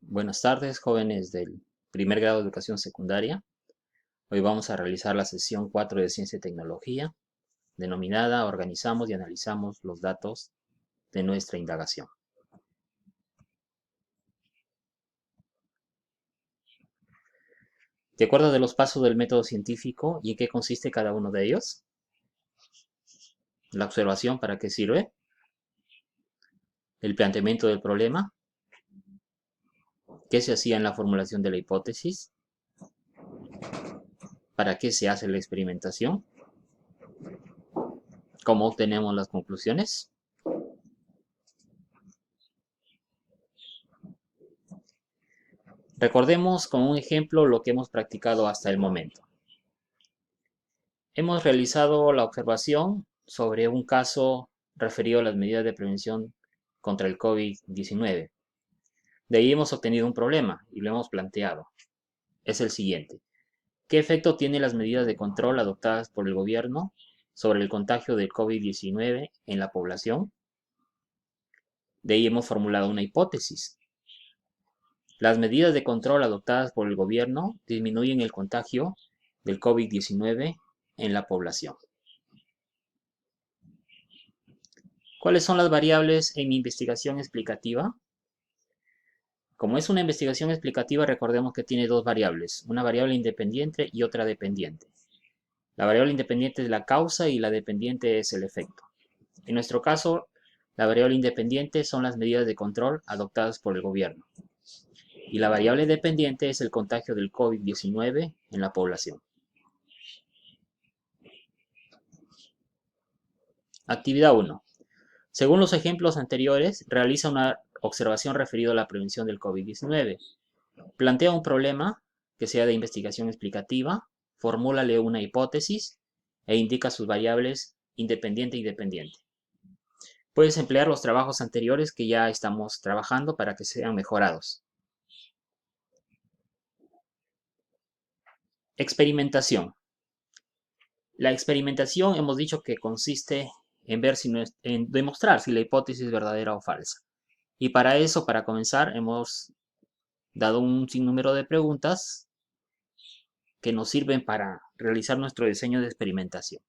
Buenas tardes, jóvenes del primer grado de educación secundaria. Hoy vamos a realizar la sesión 4 de Ciencia y Tecnología, denominada Organizamos y analizamos los datos de nuestra indagación. ¿Te acuerdas de los pasos del método científico y en qué consiste cada uno de ellos? La observación, ¿para qué sirve? El planteamiento del problema. ¿Qué se hacía en la formulación de la hipótesis? ¿Para qué se hace la experimentación? ¿Cómo obtenemos las conclusiones? Recordemos con un ejemplo lo que hemos practicado hasta el momento. Hemos realizado la observación sobre un caso referido a las medidas de prevención contra el COVID-19. De ahí hemos obtenido un problema y lo hemos planteado. Es el siguiente. ¿Qué efecto tienen las medidas de control adoptadas por el gobierno sobre el contagio del COVID-19 en la población? De ahí hemos formulado una hipótesis. Las medidas de control adoptadas por el gobierno disminuyen el contagio del COVID-19 en la población. ¿Cuáles son las variables en mi investigación explicativa? Como es una investigación explicativa, recordemos que tiene dos variables, una variable independiente y otra dependiente. La variable independiente es la causa y la dependiente es el efecto. En nuestro caso, la variable independiente son las medidas de control adoptadas por el gobierno. Y la variable dependiente es el contagio del COVID-19 en la población. Actividad 1. Según los ejemplos anteriores, realiza una observación referida a la prevención del COVID-19. Plantea un problema que sea de investigación explicativa, formúlale una hipótesis e indica sus variables independiente y dependiente. Puedes emplear los trabajos anteriores que ya estamos trabajando para que sean mejorados. Experimentación. La experimentación hemos dicho que consiste en en demostrar si la hipótesis es verdadera o falsa. Y para eso, para comenzar, hemos dado un sinnúmero de preguntas que nos sirven para realizar nuestro diseño de experimentación.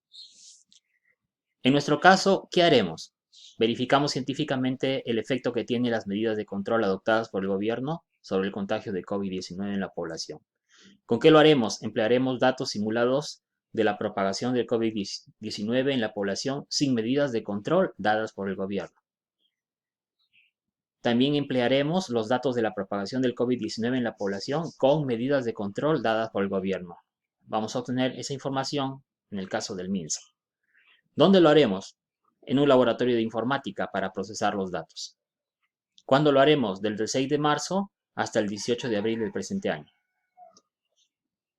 En nuestro caso, ¿qué haremos? Verificamos científicamente el efecto que tienen las medidas de control adoptadas por el gobierno sobre el contagio de COVID-19 en la población. ¿Con qué lo haremos? Emplearemos datos simulados de la propagación del COVID-19 en la población sin medidas de control dadas por el gobierno. También emplearemos los datos de la propagación del COVID-19 en la población con medidas de control dadas por el gobierno. Vamos a obtener esa información en el caso del MINSA. ¿Dónde lo haremos? En un laboratorio de informática para procesar los datos. ¿Cuándo lo haremos? Del 6 de marzo hasta el 18 de abril del presente año.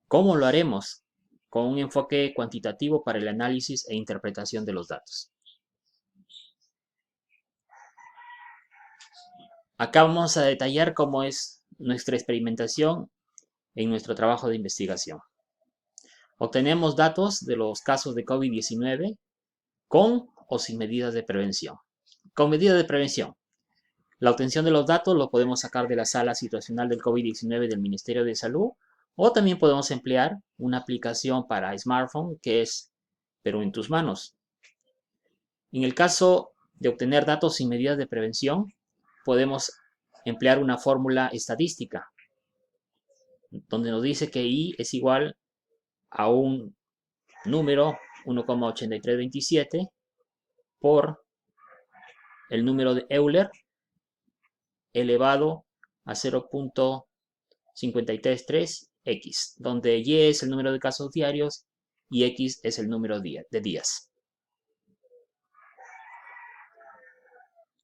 ¿Cómo lo haremos? Con un enfoque cuantitativo para el análisis e interpretación de los datos. Acá vamos a detallar cómo es nuestra experimentación en nuestro trabajo de investigación. Obtenemos datos de los casos de COVID-19 con o sin medidas de prevención. Con medidas de prevención. La obtención de los datos lo podemos sacar de la sala situacional del COVID-19 del Ministerio de Salud o también podemos emplear una aplicación para smartphone que es Perú en tus manos. En el caso de obtener datos sin medidas de prevención, podemos emplear una fórmula estadística donde nos dice que I es igual a un número 1,8327 por el número de Euler elevado a 0.533x, donde Y es el número de casos diarios y X es el número de días.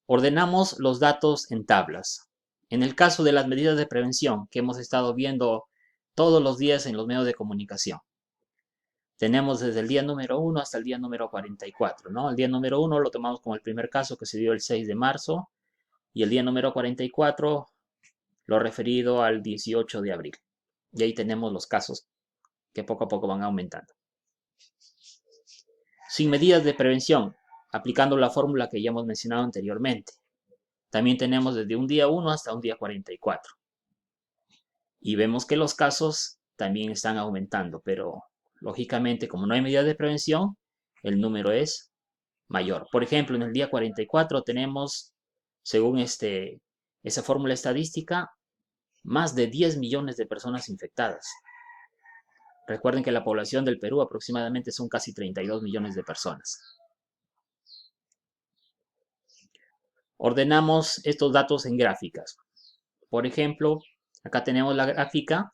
Ordenamos los datos en tablas. En el caso de las medidas de prevención que hemos estado viendo todos los días en los medios de comunicación, tenemos desde el día número 1 hasta el día número 44, ¿no? El día número 1 lo tomamos como el primer caso que se dio el 6 de marzo y el día número 44 lo referido al 18 de abril. Y ahí tenemos los casos que poco a poco van aumentando. Sin medidas de prevención, aplicando la fórmula que ya hemos mencionado anteriormente. También tenemos desde un día 1 hasta un día 44. Y vemos que los casos también están aumentando, pero lógicamente, como no hay medidas de prevención, el número es mayor. Por ejemplo, en el día 44 tenemos, según esa fórmula estadística, más de 10 millones de personas infectadas. Recuerden que la población del Perú aproximadamente son casi 32 millones de personas. Ordenamos estos datos en gráficas. Por ejemplo, acá tenemos la gráfica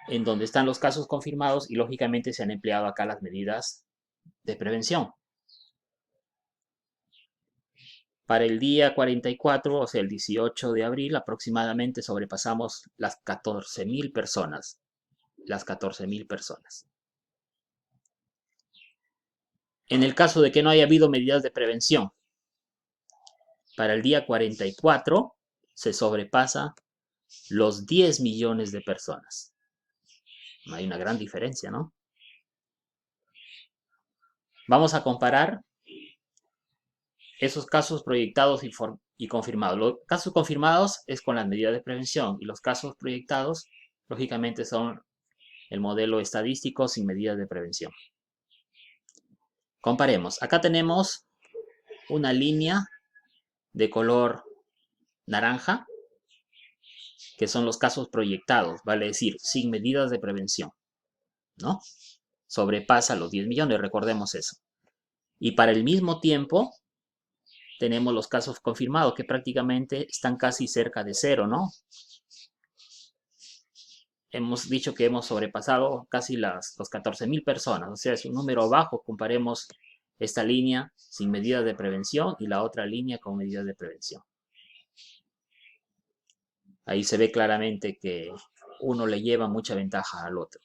en donde están los casos confirmados y lógicamente se han empleado acá las medidas de prevención. Para el día 44, o sea, el 18 de abril, aproximadamente sobrepasamos las 14.000 personas. Las 14.000 personas. En el caso de que no haya habido medidas de prevención, para el día 44 se sobrepasa los 10 millones de personas. Hay una gran diferencia, ¿no? Vamos a comparar esos casos proyectados y confirmados. Los casos confirmados es con las medidas de prevención y los casos proyectados, lógicamente, son el modelo estadístico sin medidas de prevención. Comparemos. Acá tenemos una línea de color naranja, que son los casos proyectados, vale decir, sin medidas de prevención, ¿no? Sobrepasa los 10 millones, recordemos eso. Y para el mismo tiempo, tenemos los casos confirmados, que prácticamente están casi cerca de cero, ¿no? Hemos dicho que hemos sobrepasado casi los 14.000 personas, o sea, es un número bajo. Comparemos esta línea sin medidas de prevención y la otra línea con medidas de prevención. Ahí se ve claramente que uno le lleva mucha ventaja al otro.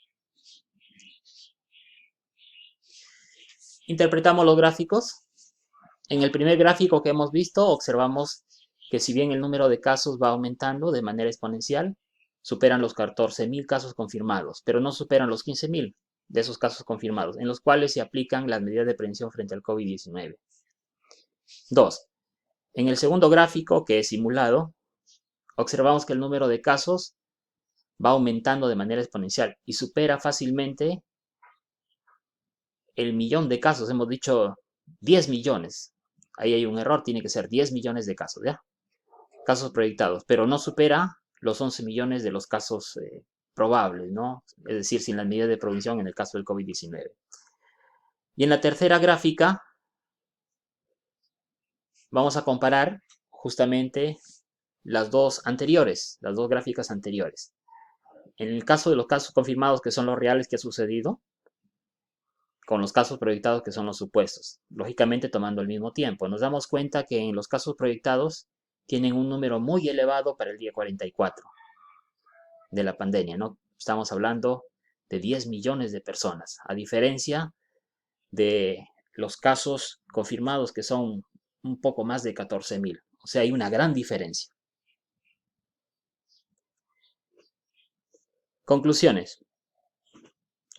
Interpretamos los gráficos. En el primer gráfico que hemos visto, observamos que si bien el número de casos va aumentando de manera exponencial, superan los 14.000 casos confirmados, pero no superan los 15.000 de esos casos confirmados, en los cuales se aplican las medidas de prevención frente al COVID-19. 2. En el segundo gráfico, que es simulado, observamos que el número de casos va aumentando de manera exponencial y supera fácilmente el millón de casos. Hemos dicho 10 millones. Ahí hay un error, tiene que ser 10 millones de casos, ¿ya? Casos proyectados, pero no supera los 11 millones de los casos probables, ¿no? Es decir, sin las medidas de prevención en el caso del COVID-19. Y en la tercera gráfica vamos a comparar justamente las dos anteriores, las dos gráficas anteriores. En el caso de los casos confirmados, que son los reales que ha sucedido, con los casos proyectados, que son los supuestos, lógicamente tomando el mismo tiempo. Nos damos cuenta que en los casos proyectados tienen un número muy elevado para el día 44 de la pandemia, ¿no? Estamos hablando de 10 millones de personas, a diferencia de los casos confirmados, que son un poco más de 14.000. O sea, hay una gran diferencia. Conclusiones.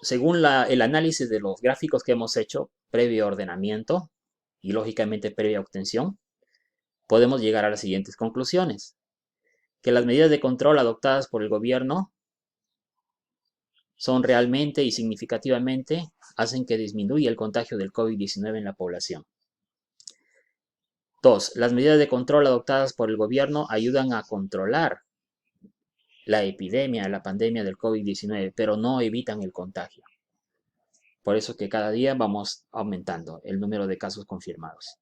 Según el análisis de los gráficos que hemos hecho, previo ordenamiento y lógicamente previa obtención, podemos llegar a las siguientes conclusiones. Que las medidas de control adoptadas por el gobierno son realmente y significativamente hacen que disminuya el contagio del COVID-19 en la población. 2. Las medidas de control adoptadas por el gobierno ayudan a controlar la epidemia, la pandemia del COVID-19, pero no evitan el contagio. Por eso que cada día vamos aumentando el número de casos confirmados.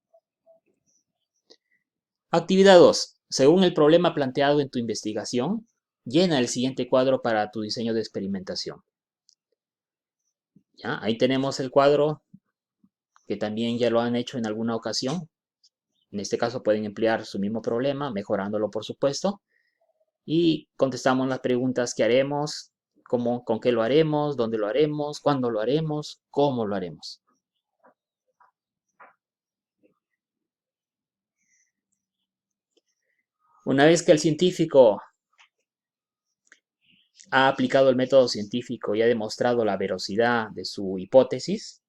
Actividad 2. Según el problema planteado en tu investigación, llena el siguiente cuadro para tu diseño de experimentación. ¿Ya? Ahí tenemos el cuadro que también ya lo han hecho en alguna ocasión. En este caso pueden emplear su mismo problema, mejorándolo por supuesto. Y contestamos las preguntas que haremos, con qué lo haremos, dónde lo haremos, cuándo lo haremos, cómo lo haremos. Una vez que el científico ha aplicado el método científico y ha demostrado la veracidad de su hipótesis,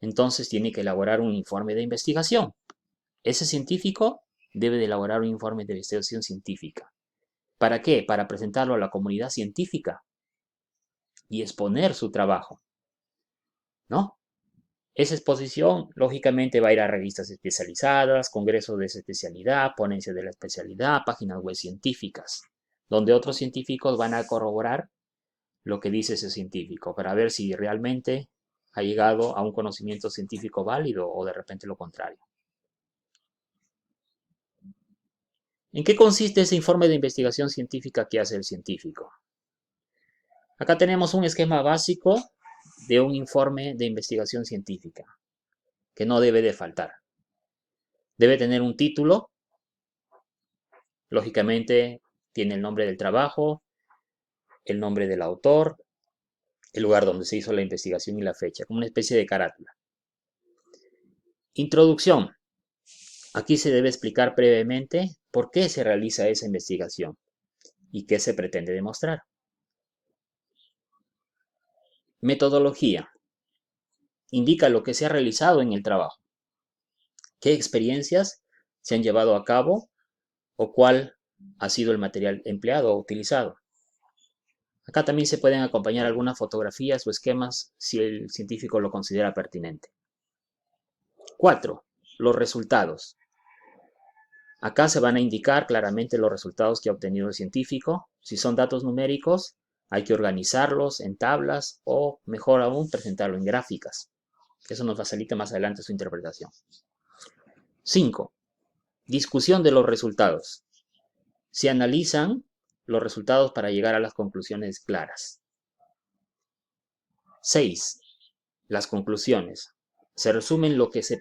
entonces tiene que elaborar un informe de investigación. Ese científico debe de elaborar un informe de investigación científica. ¿Para qué? Para presentarlo a la comunidad científica y exponer su trabajo, ¿no? Esa exposición, lógicamente, va a ir a revistas especializadas, congresos de esa especialidad, ponencias de la especialidad, páginas web científicas, donde otros científicos van a corroborar lo que dice ese científico para ver si realmente ha llegado a un conocimiento científico válido o de repente lo contrario. ¿En qué consiste ese informe de investigación científica que hace el científico? Acá tenemos un esquema básico de un informe de investigación científica que no debe de faltar. Debe tener un título, lógicamente tiene el nombre del trabajo, el nombre del autor, el lugar donde se hizo la investigación y la fecha, como una especie de carátula. Introducción. Aquí se debe explicar brevemente por qué se realiza esa investigación y qué se pretende demostrar. Metodología. Indica lo que se ha realizado en el trabajo, qué experiencias se han llevado a cabo o cuál ha sido el material empleado o utilizado. Acá también se pueden acompañar algunas fotografías o esquemas si el científico lo considera pertinente. 4. Los resultados. Acá se van a indicar claramente los resultados que ha obtenido el científico. Si son datos numéricos, hay que organizarlos en tablas o, mejor aún, presentarlo en gráficas. Eso nos facilita más adelante su interpretación. 5. Discusión de los resultados. Se analizan los resultados para llegar a las conclusiones claras. 6. Las conclusiones. Se resumen lo que se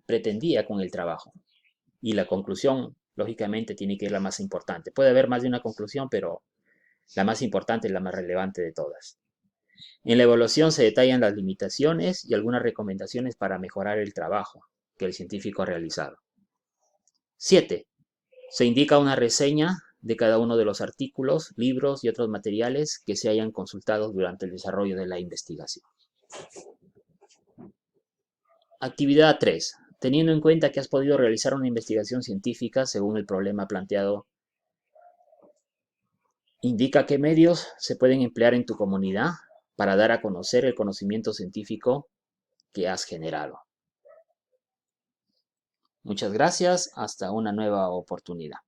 pretendía con el trabajo. Y la conclusión, lógicamente, tiene que ser la más importante. Puede haber más de una conclusión, pero la más importante es la más relevante de todas. En la evaluación se detallan las limitaciones y algunas recomendaciones para mejorar el trabajo que el científico ha realizado. 7. Se indica una reseña de cada uno de los artículos, libros y otros materiales que se hayan consultado durante el desarrollo de la investigación. Actividad 3. Teniendo en cuenta que has podido realizar una investigación científica según el problema planteado, indica qué medios se pueden emplear en tu comunidad para dar a conocer el conocimiento científico que has generado. Muchas gracias, hasta una nueva oportunidad.